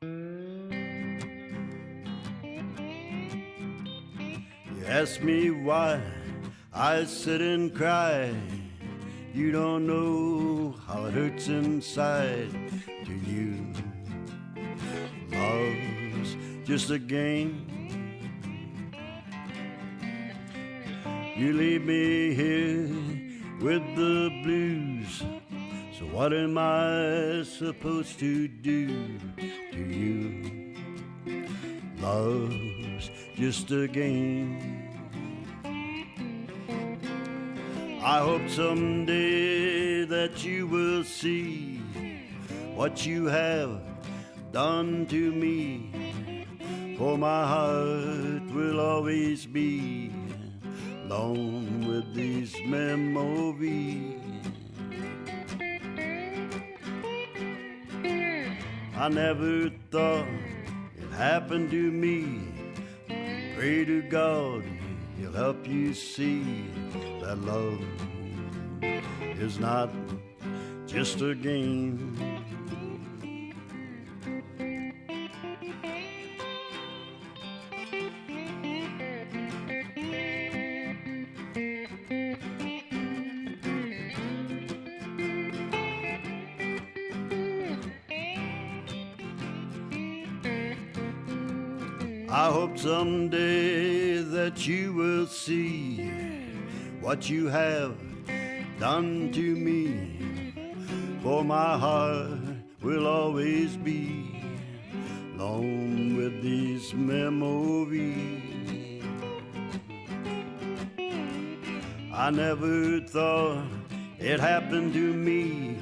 You ask me why I sit and cry. You don't know how it hurts inside. To you, love's just a game. You leave me here with the blues. So what am I supposed to do? To you, love's just a game. I hope someday that you will see what you have done to me, for my heart will always be alone with these memories. I never thought it happened to me. Pray to God He'll help you see that love is not just a game. I hope someday that you will see what you have done to me, for my heart will always be alone with these memories. I never thought it happened to me.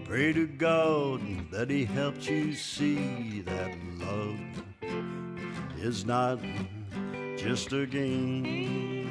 Pray to God that He helps you see that love is not just a game.